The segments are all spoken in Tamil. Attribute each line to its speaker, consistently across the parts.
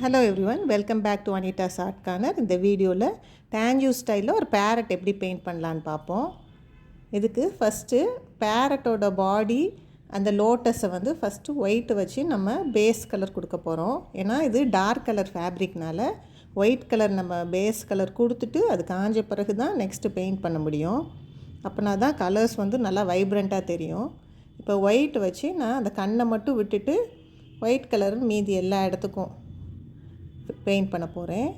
Speaker 1: Hello everyone, welcome back to Anitha's art corner. இந்த வீடியோவில் டேஞ்சூ ஸ்டைலில் ஒரு பேரட் எப்படி பெயிண்ட் பண்ணலான்னு பார்ப்போம். இதுக்கு ஃபஸ்ட்டு பேரட்டோட பாடி அந்த லோட்டஸை வந்து ஃபஸ்ட்டு ஒயிட்டு வச்சு நம்ம பேஸ் கலர் கொடுக்க போகிறோம். ஏன்னா இது டார்க் கலர் ஃபேப்ரிக்னால ஒயிட் கலர் நம்ம பேஸ் கலர் கொடுத்துட்டு அது காஞ்ச பிறகு தான் நெக்ஸ்ட்டு பெயிண்ட் பண்ண முடியும். அப்படின்னா தான் கலர்ஸ் வந்து நல்லா வைப்ரண்ட்டாக தெரியும். இப்போ ஒயிட் வச்சு நான் அந்த கண்ணை மட்டும் விட்டுட்டு ஒயிட் கலர் மீதி எல்லா இடத்துக்கும் பெயிண்ட் பண்ண போகிறேன்.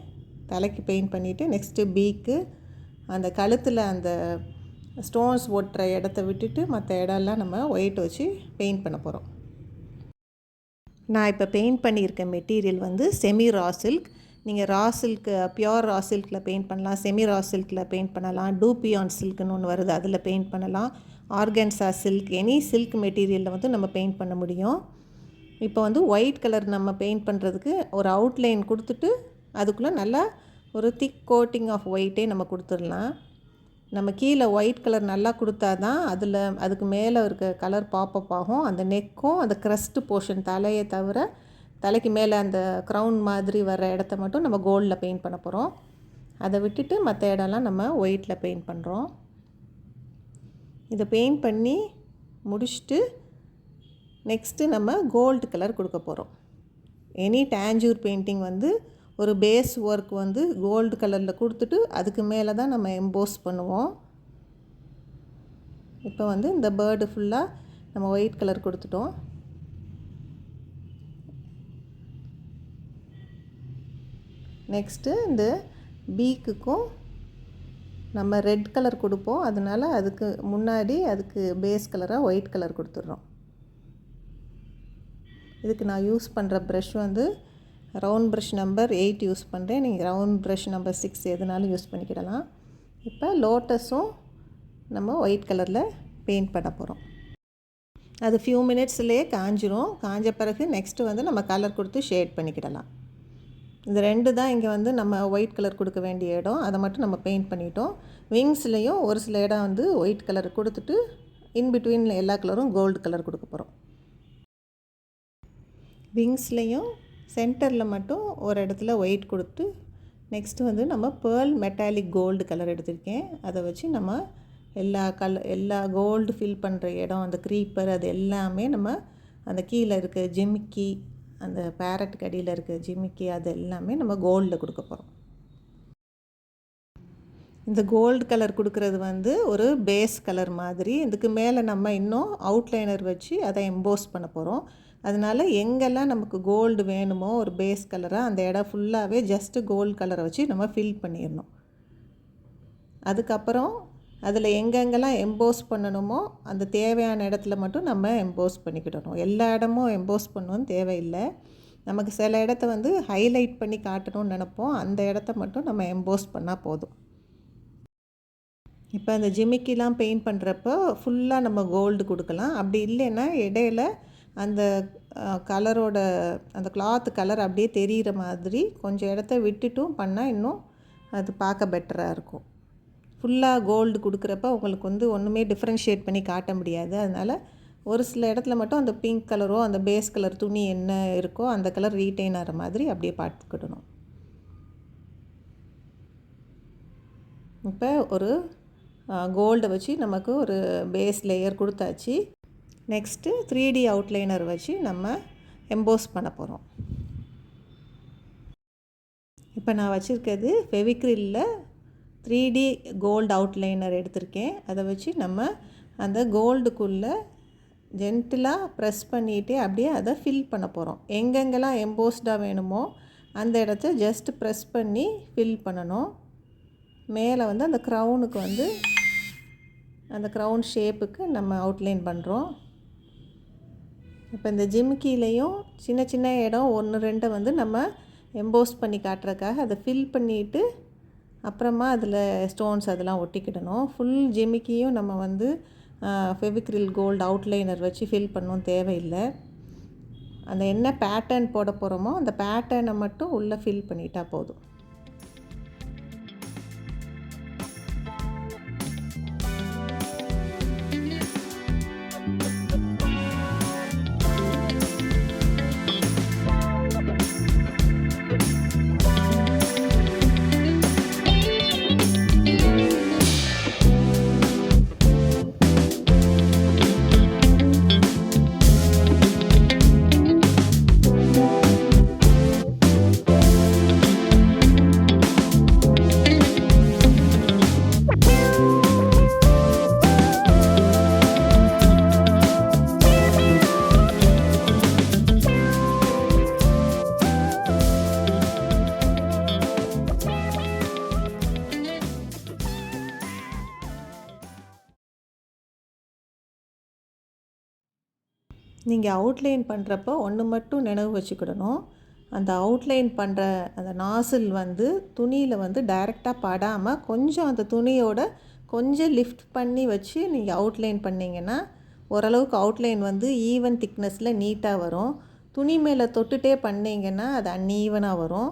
Speaker 1: தலைக்கு பெயிண்ட் பண்ணிவிட்டு நெக்ஸ்ட்டு பீக்கு, அந்த கழுத்தில் அந்த ஸ்டோன்ஸ் ஒட்டுற இடத்த விட்டுட்டு மற்ற இடம்லாம் நம்ம ஒயிட் வச்சு பெயிண்ட் பண்ண போகிறோம். நான் இப்போ பெயிண்ட் பண்ணியிருக்க மெட்டீரியல் வந்து செமி ரா சில்க். நீங்கள் ரா சில்க்கு, பியோர் ரா சில்கில் பெயிண்ட் பண்ணலாம், செமி ரா சில்கில் பெயிண்ட் பண்ணலாம், டூபியான் சில்க்குன்னு ஒன்று வருது அதில் பெயிண்ட் பண்ணலாம், ஆர்கன்சா சில்க், எனி சில்க் மெட்டீரியலில் வந்து நம்ம பெயிண்ட் பண்ண முடியும். இப்போ வந்து ஒயிட் கலர் நம்ம பெயிண்ட் பண்ணுறதுக்கு ஒரு அவுட்லைன் கொடுத்துட்டு அதுக்குள்ளே நல்லா ஒரு திக் கோட்டிங் ஆஃப் ஒயிட்டே நம்ம கொடுத்துடலாம். நம்ம கீழே ஒயிட் கலர் நல்லா கொடுத்தா தான் அதுக்கு மேலே இருக்க கலர் பாப்பப் ஆகும். அந்த நெக்கும் அந்த க்ரஸ்ட்டு போர்ஷன் தலையை தவிர தலைக்கு மேலே அந்த க்ரௌன் மாதிரி வர இடத்த மட்டும் நம்ம கோல்டில் பெயிண்ட் பண்ண போகிறோம். அதை விட்டுட்டு மற்ற இடம்லாம் நம்ம ஒயிட்டில் பெயிண்ட் பண்ணுறோம். இதை பெயிண்ட் பண்ணி முடிச்சுட்டு நெக்ஸ்ட்டு நம்ம கோல்டு கலர் கொடுக்க போகிறோம். எனி டேஞ்சூர் பெயிண்டிங் வந்து ஒரு பேஸ் ஒர்க் வந்து கோல்டு கலரில் கொடுத்துட்டு அதுக்கு மேலே தான் நம்ம எம்போஸ் பண்ணுவோம். இப்போ வந்து இந்த பேர்டு ஃபுல்லாக நம்ம ஒயிட் கலர் கொடுத்துட்டோம். நெக்ஸ்ட்டு இந்த பீக்குக்கும் நம்ம ரெட் கலர் கொடுப்போம். அதனால் அதுக்கு முன்னாடி அதுக்கு பேஸ் கலராக ஒயிட் கலர் கொடுத்துட்றோம். இதுக்கு நான் யூஸ் பண்ணுற ப்ரஷ் வந்து ரவுண்ட் ப்ரஷ் நம்பர் 8 யூஸ் பண்ணுறேன். நீங்கள் ரவுண்ட் ப்ரஷ் நம்பர் 6 எதுனாலும் யூஸ் பண்ணிக்கிடலாம். இப்போ லோட்டஸும் நம்ம ஒயிட் கலரில் பெயிண்ட் பண்ண போகிறோம். அது ஃபியூ மினிட்ஸ்லேயே காஞ்சிரும். காஞ்ச பிறகு நெக்ஸ்ட்டு வந்து நம்ம கலர் கொடுத்து ஷேட் பண்ணிக்கிடலாம். இந்த ரெண்டு தான் இங்கே வந்து நம்ம ஒயிட் கலர் கொடுக்க வேண்டிய இடம். அதை மட்டும் நம்ம பெயிண்ட் பண்ணிட்டோம். விங்ஸ்லேயும் ஒரு சில இடம் வந்து ஒயிட் கலர் கொடுத்துட்டு இன்பிட்வீனில் எல்லா கலரும் கோல்டு கலர் கொடுக்க போகிறோம். விங்ஸ்லேயும் சென்டரில் மட்டும் ஒரு இடத்துல ஒயிட் கொடுத்து நெக்ஸ்ட்டு வந்து நம்ம பேர்ல் மெட்டாலிக் கோல்டு கலர் எடுத்திருக்கேன். அதை வச்சு நம்ம எல்லா கோல்டு ஃபில் பண்ணுற இடம், அந்த க்ரீப்பர், அது எல்லாமே நம்ம அந்த கீழே இருக்க ஜிமிக்கி, அந்த பேரட்டுக்கு அடியில் இருக்க ஜிமிக்கி, அது எல்லாமே நம்ம கோல்டில் கொடுக்க போகிறோம். இந்த கோல்டு கலர் கொடுக்குறது வந்து ஒரு பேஸ் கலர் மாதிரி. இதுக்கு மேலே நம்ம இன்னும் அவுட்லைனர் வச்சு அதை எம்போஸ் பண்ண போகிறோம். அதனால் எங்கெல்லாம் நமக்கு கோல்டு வேணுமோ ஒரு பேஸ் கலராக அந்த இடம் ஃபுல்லாகவே ஜஸ்ட்டு கோல்டு கலரை வச்சு நம்ம ஃபில் பண்ணிடணும். அதுக்கப்புறம் அதில் எங்கெங்கெல்லாம் எம்போஸ் பண்ணணுமோ அந்த தேவையான இடத்துல மட்டும் நம்ம எம்போஸ் பண்ணிக்கிடணும். எல்லா இடமும் எம்போஸ் பண்ணணும்னு தேவையில்லை. நமக்கு சில இடத்த வந்து ஹைலைட் பண்ணி காட்டணும்னு நினப்போம். அந்த இடத்த மட்டும் நம்ம எம்போஸ் பண்ணால் போதும். இப்போ அந்த ஜிமிக்கிலாம் பெயிண்ட் பண்ணுறப்போ ஃபுல்லாக நம்ம கோல்டு கொடுக்கலாம். அப்படி இல்லைன்னா இடையில அந்த கலரோட அந்த கிளாத் கலர் அப்படியே தெரிகிற மாதிரி கொஞ்சம் இடத்த விட்டுட்டும் பண்ணால் இன்னும் அது பார்க்க பெட்டராக இருக்கும். ஃபுல்லாக கோல்டு கொடுக்குறப்ப உங்களுக்கு வந்து ஒன்றுமே டிஃப்ரென்ஷியேட் பண்ணி காட்ட முடியாது. அதனால் ஒரு சில இடத்துல மட்டும் அந்த பிங்க் கலரோ அந்த பேஸ் கலர் துணி என்ன இருக்கோ அந்த கலர் ரீட்டைன் ஆகிற மாதிரி அப்படியே பார்த்துக்கிடணும். இப்போ ஒரு கோல்டை வச்சு நமக்கு ஒரு பேஸ் லேயர் கொடுத்தாச்சு. நெக்ஸ்ட்டு 3D அவுட்லைனர் வச்சு நம்ம எம்போஸ் பண்ண போகிறோம். இப்போ நான் வச்சுருக்கிறது ஃபெவிக்ரிலில் 3D கோல்டு அவுட்லைனர் எடுத்திருக்கேன். அதை வச்சு நம்ம அந்த கோல்டுக்குள்ளே ஜென்டிலாக ப்ரெஸ் பண்ணிகிட்டே அப்படியே அதை ஃபில் பண்ண போகிறோம். எங்கெங்கெல்லாம் எம்போஸ்டாக வேணுமோ அந்த இடத்த ஜஸ்ட் ப்ரெஸ் பண்ணி ஃபில் பண்ணணும். மேலே வந்து அந்த க்ரௌனுக்கு வந்து அந்த க்ரௌன் ஷேப்புக்கு நம்ம அவுட்லைன் பண்ணுறோம். இப்போ இந்த ஜிமிக்கிலையும் சின்ன சின்ன இடம் 1-2 வந்து நம்ம எம்போஸ் பண்ணி காட்டுறதுக்காக அதை ஃபில் பண்ணிவிட்டு அப்புறமா அதில் ஸ்டோன்ஸ் அதெல்லாம் ஒட்டிக்கிடணும். ஃபுல் ஜிமிக்கியும் நம்ம வந்து ஃபெவிக்ரில் கோல்டு அவுட்லைனர் வச்சு ஃபில் பண்ணணும் தேவையில்லை. அந்த என்ன பேட்டர்ன் போட போகிறோமோ அந்த பேட்டர்னை மட்டும் உள்ளே ஃபில் பண்ணிட்டா போதும். நீங்கள் அவுட்லைன் பண்ணுறப்போ ஒன்று மட்டும் நினைவு வச்சுக்கிடணும். அந்த அவுட்லைன் பண்ணுற அந்த நாசில் வந்து துணியில் வந்து டைரெக்டாக படாமல் கொஞ்சம் அந்த துணியோட கொஞ்சம் லிஃப்ட் பண்ணி வச்சு நீங்கள் அவுட்லைன் பண்ணிங்கன்னா ஓரளவுக்கு அவுட்லைன் வந்து ஈவன் திக்னஸில் நீட்டாக வரும். துணி மேலே தொட்டுட்டே பண்ணிங்கன்னா அது அன்ஈவனாக வரும்.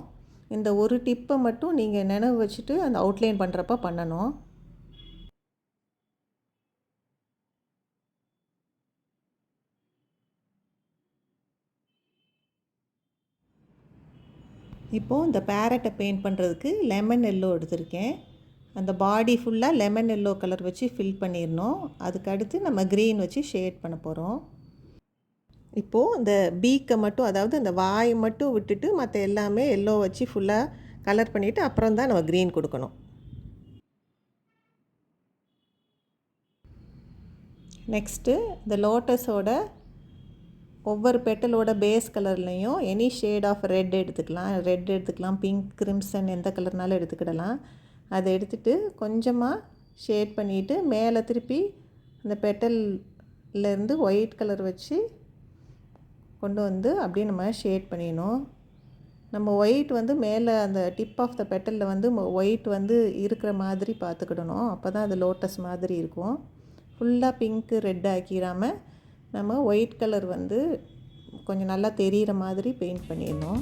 Speaker 1: இந்த ஒரு டிப்பை மட்டும் நீங்கள் நினைவு வச்சுட்டு அந்த அவுட்லைன் பண்ணுறப்ப பண்ணணும். இப்போது இந்த பேரட்டை பெயிண்ட் பண்ணுறதுக்கு லெமன் எல்லோ எடுத்திருக்கேன். அந்த பாடி ஃபுல்லாக லெமன் எல்லோ கலர் வச்சு ஃபில் பண்ணிடணும். அதுக்கடுத்து நம்ம க்ரீன் வச்சு ஷேட் பண்ண போகிறோம். இப்போது இந்த பீக்கை மட்டும், அதாவது அந்த வாயை மட்டும் விட்டுட்டு மற்ற எல்லாமே எல்லோ வச்சு ஃபுல்லாக கலர் பண்ணிவிட்டு அப்புறம் தான் நம்ம க்ரீன் கொடுக்கணும். நெக்ஸ்ட்டு இந்த லோட்டஸோட ஒவ்வொரு பெட்டலோட பேஸ் கலர்லேயும் எனி ஷேட் ஆஃப் ரெட் எடுத்துக்கலாம், பிங்க், கிரிம்சன் எந்த கலர்னாலும் எடுத்துக்கிடலாம். அதை எடுத்துகிட்டு கொஞ்சமாக ஷேட் பண்ணிவிட்டு மேலே திருப்பி அந்த பெட்டல்லேருந்து ஒயிட் கலர் வச்சு கொண்டு வந்து அப்படியே நம்ம ஷேட் பண்ணிடணும். நம்ம ஒயிட் வந்து மேலே அந்த டிப் ஆஃப் த பெட்டலில் வந்து ஒயிட் வந்து இருக்கிற மாதிரி பார்த்துக்கிடணும். அப்போ தான் அது லோட்டஸ் மாதிரி இருக்கும். ஃபுல்லாக பிங்க்கு ரெட் ஆக்கிடாமல் நம்ம ஒயிட் கலர் வந்து கொஞ்சம் நல்லா தெரிகிற மாதிரி பெயிண்ட் பண்ணிடணும்.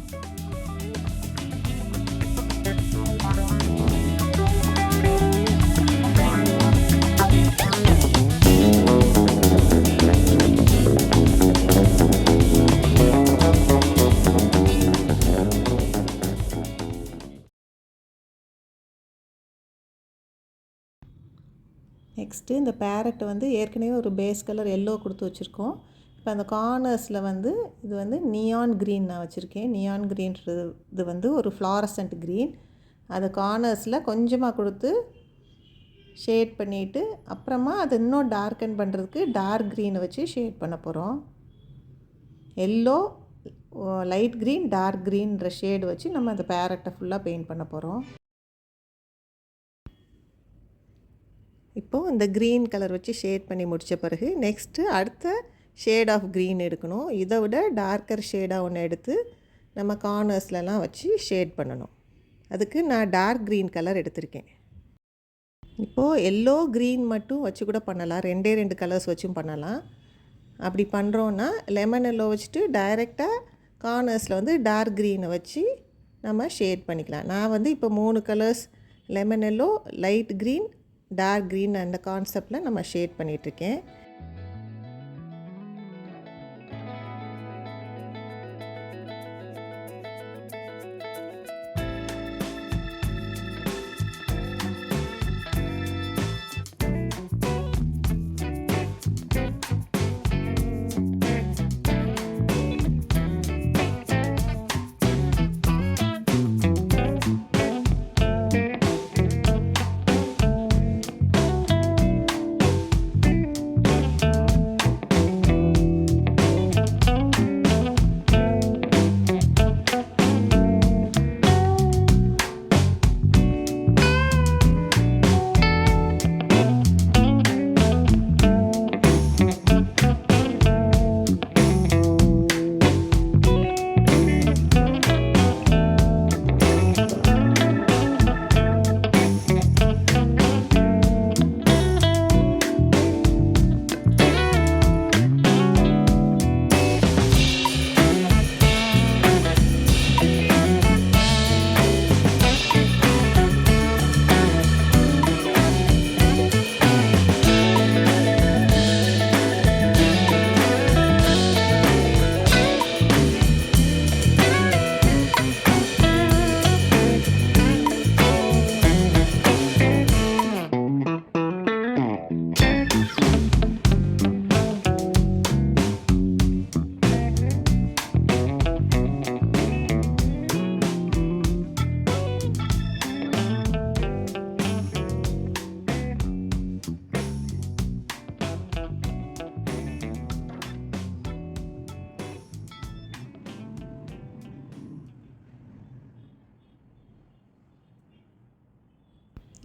Speaker 1: நெக்ஸ்ட்டு இந்த பேரட் வந்து ஏற்கனவே ஒரு பேஸ் கலர் எல்லோ கொடுத்து வச்சுருக்கோம். இப்போ அந்த கார்னர்ஸில் வந்து இது வந்து நியான் க்ரீன் நான் வச்சுருக்கேன். நியான் க்ரீன்றது இது வந்து ஒரு ஃப்ளாரசன்ட் க்ரீன். அது கார்னர்ஸில் கொஞ்சமாக கொடுத்து ஷேட் பண்ணிவிட்டு அப்புறமா அது இன்னும் டார்க்கன் பண்ணுறதுக்கு டார்க் க்ரீனை வச்சு ஷேட் பண்ண போகிறோம். எல்லோ, லைட் க்ரீன், டார்க் க்ரீன்ற ஷேடு வச்சு நம்ம அந்த பேரட்டை ஃபுல்லாக பெயிண்ட் பண்ண போகிறோம். இப்போது இந்த க்ரீன் கலர் வச்சு ஷேட் பண்ணி முடித்த பிறகு நெக்ஸ்ட்டு அடுத்த ஷேட் ஆஃப் க்ரீன் எடுக்கணும். இதை விட டார்க்கர் ஷேடாக ஒன்று எடுத்து நம்ம கார்னர்ஸ்லலாம் வச்சு ஷேட் பண்ணணும். அதுக்கு நான் டார்க் க்ரீன் கலர் எடுத்திருக்கேன். இப்போது எல்லோ க்ரீன் மட்டும் வச்சு கூட பண்ணலாம், 2 கலர்ஸ் வச்சும் பண்ணலாம். அப்படி பண்ணுறோன்னா லெமன் எல்லோ வச்சுட்டு டைரெக்டாக கார்னர்ஸில் வந்து டார்க் க்ரீனை வச்சு நம்ம ஷேட் பண்ணிக்கலாம். நான் வந்து இப்போ 3 colours lemon yellow, light green, dark green அந்த கான்செப்டில் நம்ம ஷேட் பண்ணிகிட்ருக்கேன்.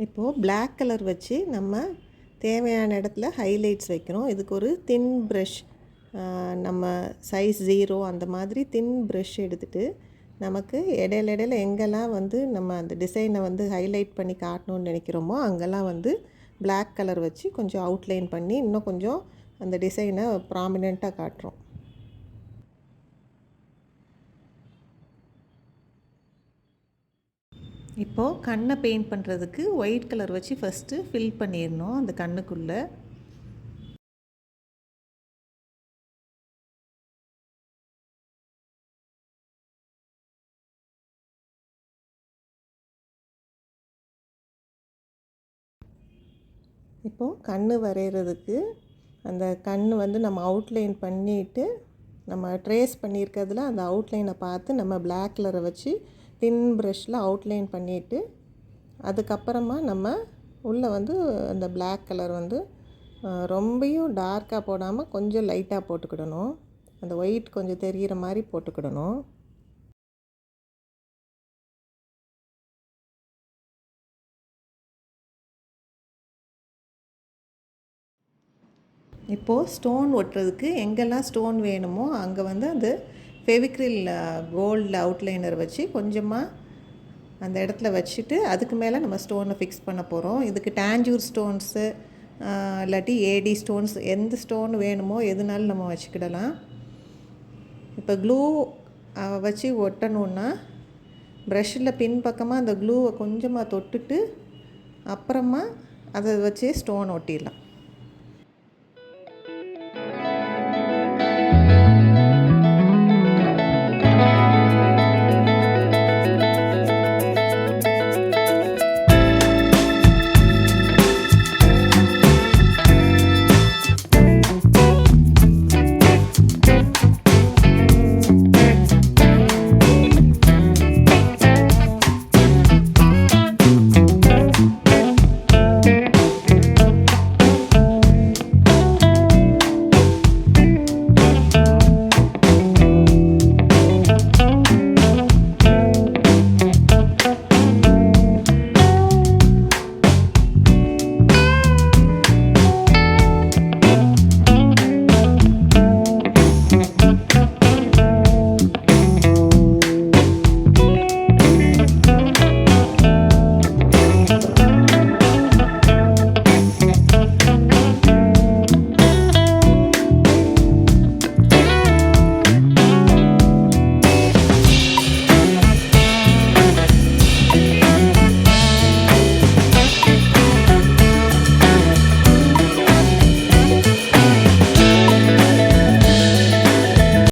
Speaker 1: இப்போது பிளாக் கலர் வச்சு நம்ம தேவையான இடத்துல ஹைலைட்ஸ் வைக்கிறோம். இதுக்கு ஒரு தின் ப்ரஷ் நம்ம சைஸ் 0 அந்த மாதிரி தின் ப்ரஷ் எடுத்துகிட்டு நமக்கு இடையில எங்கெல்லாம் வந்து நம்ம அந்த டிசைனை வந்து ஹைலைட் பண்ணி காட்டணும்னு நினைக்கிறோமோ அங்கெல்லாம் வந்து Black கலர் வச்சு கொஞ்சம் அவுட்லைன் பண்ணி இன்னும் கொஞ்சம் அந்த டிசைனை ப்ராமினெண்ட்டாக காட்டுறோம். இப்போது கண்ணை பெயிண்ட் பண்ணுறதுக்கு ஒயிட் கலர் வச்சு ஃபஸ்ட்டு ஃபில் பண்ணிடணும் அந்த கண்ணுக்குள்ளே. இப்போது கண் வரைகிறதுக்கு அந்த கண் வந்து நம்ம அவுட்லைன் பண்ணிவிட்டு நம்ம ட்ரேஸ் பண்ணியிருக்கிறதுல அந்த அவுட்லைனை பார்த்து நம்ம Black கலரை வச்சு தின் ப்ரஷில் அவுட்லைன் பண்ணிவிட்டு அதுக்கப்புறமா நம்ம உள்ளே வந்து அந்த Black கலர் வந்து ரொம்பையும் டார்க்காக போடாமல் கொஞ்சம் லைட்டாக போட்டுக்கிடணும். அந்த ஒயிட் கொஞ்சம் தெரிகிற மாதிரி போட்டுக்கிடணும். இப்போது ஸ்டோன் ஒட்டுறதுக்கு எங்கெல்லாம் ஸ்டோன் வேணுமோ அங்கே வந்து அந்த ஃபெவிக்ரில் கோல்டு அவுட்லைனர் வச்சு கொஞ்சமாக அந்த இடத்துல வச்சுட்டு அதுக்கு மேலே நம்ம ஸ்டோனை ஃபிக்ஸ் பண்ண போகிறோம். இதுக்கு டான்ஜூர் ஸ்டோன்ஸு இல்லாட்டி ஏடி ஸ்டோன்ஸ் எந்த ஸ்டோன் வேணுமோ எதுனாலும் நம்ம வச்சுக்கிடலாம். இப்போ க்ளூ வச்சு ஒட்டணுன்னா ப்ரஷ்ஷில் பின்பக்கமாக அந்த க்ளூவை கொஞ்சமாக தொட்டுட்டு அப்புறமா அதை வச்சு ஸ்டோன் ஒட்டிடலாம்.